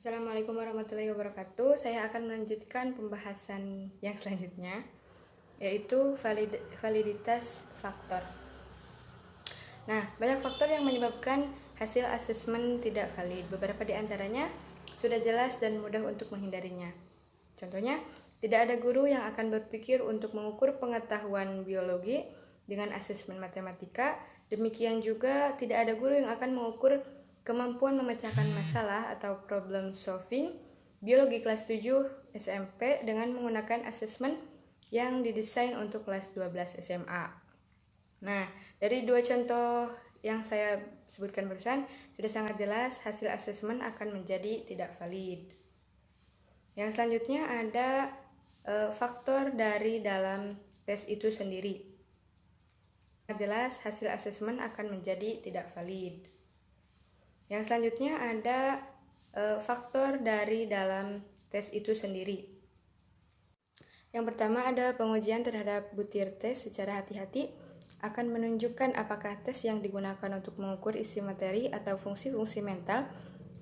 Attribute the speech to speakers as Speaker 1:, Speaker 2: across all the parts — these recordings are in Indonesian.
Speaker 1: Assalamualaikum warahmatullahi wabarakatuh. Saya akan melanjutkan pembahasan yang selanjutnya, yaitu validitas faktor. Nah, banyak faktor yang menyebabkan hasil asesmen tidak valid. Beberapa di antaranya sudah jelas dan mudah untuk menghindarinya. Contohnya, tidak ada guru yang akan berpikir untuk mengukur pengetahuan biologi dengan asesmen matematika. Demikian juga tidak ada guru yang akan mengukur kemampuan memecahkan masalah atau problem solving biologi kelas 7 SMP dengan menggunakan asesmen yang didesain untuk kelas 12 SMA. Nah, dari dua contoh yang saya sebutkan barusan, sudah sangat jelas hasil asesmen akan menjadi tidak valid. Yang selanjutnya ada faktor dari dalam tes itu sendiri. Sangat jelas hasil asesmen akan menjadi tidak valid. Yang selanjutnya ada faktor dari dalam tes itu sendiri. Yang pertama ada pengujian terhadap butir tes secara hati-hati akan menunjukkan apakah tes yang digunakan untuk mengukur isi materi atau fungsi-fungsi mental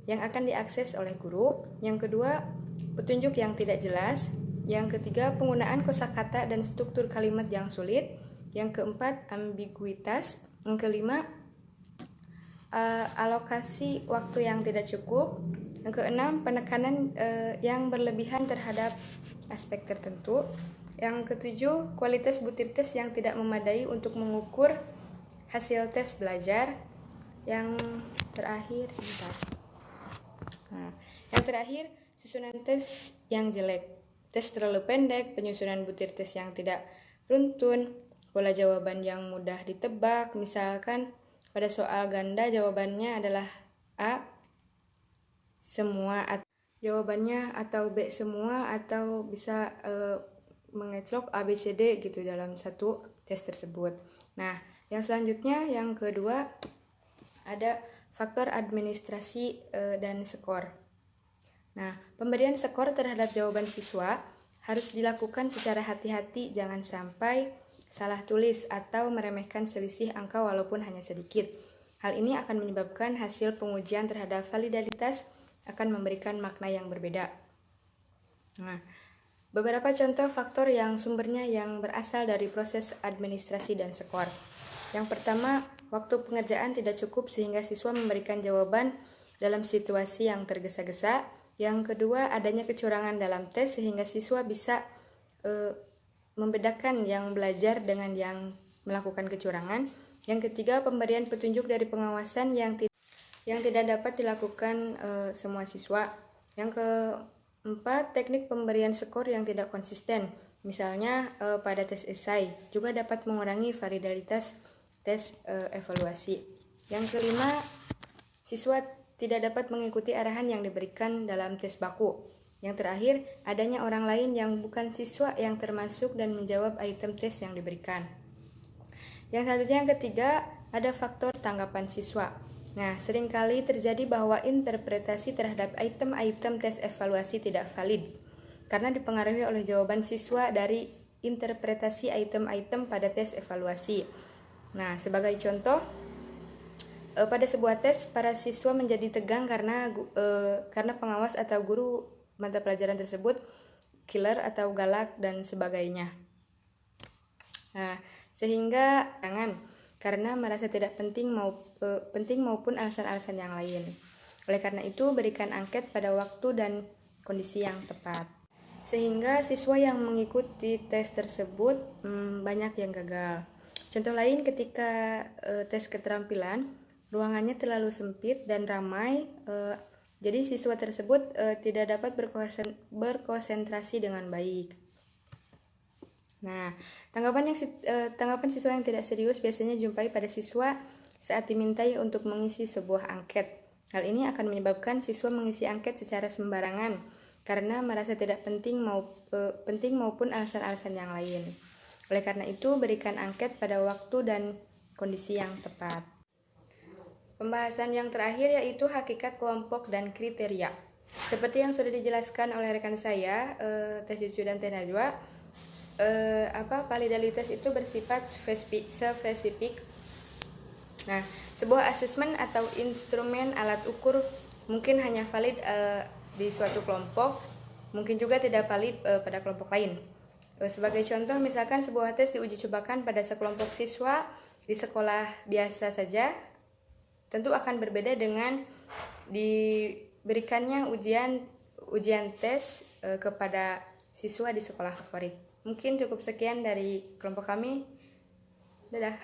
Speaker 1: yang akan diakses oleh guru. Yang kedua, petunjuk yang tidak jelas. Yang ketiga, penggunaan kosakata dan struktur kalimat yang sulit. Yang keempat, ambiguitas. Yang kelima, alokasi waktu yang tidak cukup. Yang keenam, penekanan yang berlebihan terhadap aspek tertentu. Yang ketujuh, kualitas butir tes yang tidak memadai untuk mengukur hasil tes belajar. Yang terakhir, yang terakhir, susunan tes yang jelek. Tes terlalu pendek, penyusunan butir tes yang tidak runtun, pola jawaban yang mudah ditebak. Misalkan pada soal ganda jawabannya adalah A semua jawabannya atau B semua, atau bisa mengeclok A B C D gitu dalam satu tes tersebut. Nah, yang selanjutnya yang kedua ada faktor administrasi dan skor. Nah, pemberian skor terhadap jawaban siswa harus dilakukan secara hati-hati, jangan sampai salah tulis atau meremehkan selisih angka walaupun hanya sedikit. Hal ini akan menyebabkan hasil pengujian terhadap validitas akan memberikan makna yang berbeda. Nah, beberapa contoh faktor yang sumbernya yang berasal dari proses administrasi dan skor. Yang pertama, waktu pengerjaan tidak cukup sehingga siswa memberikan jawaban dalam situasi yang tergesa-gesa. Yang kedua, adanya kecurangan dalam tes sehingga siswa bisa membedakan yang belajar dengan yang melakukan kecurangan. Yang ketiga, pemberian petunjuk dari pengawasan yang tidak dapat dilakukan semua siswa. Yang keempat, teknik pemberian skor yang tidak konsisten. Misalnya pada tes esai juga dapat mengurangi validitas tes evaluasi. Yang kelima, siswa tidak dapat mengikuti arahan yang diberikan dalam tes baku. Yang terakhir, adanya orang lain yang bukan siswa yang termasuk dan menjawab item tes yang diberikan. Yang selanjutnya yang ketiga, ada faktor tanggapan siswa. Nah, seringkali terjadi bahwa interpretasi terhadap item-item tes evaluasi tidak valid karena dipengaruhi oleh jawaban siswa dari interpretasi item-item pada tes evaluasi. Nah, sebagai contoh, pada sebuah tes, para siswa menjadi tegang karena pengawas atau guru mata pelajaran tersebut killer atau galak dan sebagainya. Nah, sehingga karena merasa tidak penting maupun alasan-alasan yang lain. Oleh karena itu, berikan angket pada waktu dan kondisi yang tepat. Sehingga siswa yang mengikuti tes tersebut banyak yang gagal. Contoh lain, ketika tes keterampilan, ruangannya terlalu sempit dan ramai, jadi siswa tersebut tidak dapat berkonsentrasi dengan baik. Nah, tanggapan siswa yang tidak serius biasanya jumpai pada siswa saat dimintai untuk mengisi sebuah angket. Hal ini akan menyebabkan siswa mengisi angket secara sembarangan karena merasa tidak penting maupun alasan-alasan yang lain. Oleh karena itu, berikan angket pada waktu dan kondisi yang tepat. Pembahasan yang terakhir yaitu hakikat kelompok dan kriteria. Seperti yang sudah dijelaskan oleh rekan saya, tes Jucu dan tes Najwa, validitas itu bersifat spesifik. Nah, sebuah asesmen atau instrumen alat ukur mungkin hanya valid di suatu kelompok, mungkin juga tidak valid pada kelompok lain. Sebagai contoh, misalkan sebuah tes diuji cobakan pada sekelompok siswa di sekolah biasa saja, tentu akan berbeda dengan diberikannya ujian tes kepada siswa di sekolah favorit. Mungkin cukup sekian dari kelompok kami. Dadah.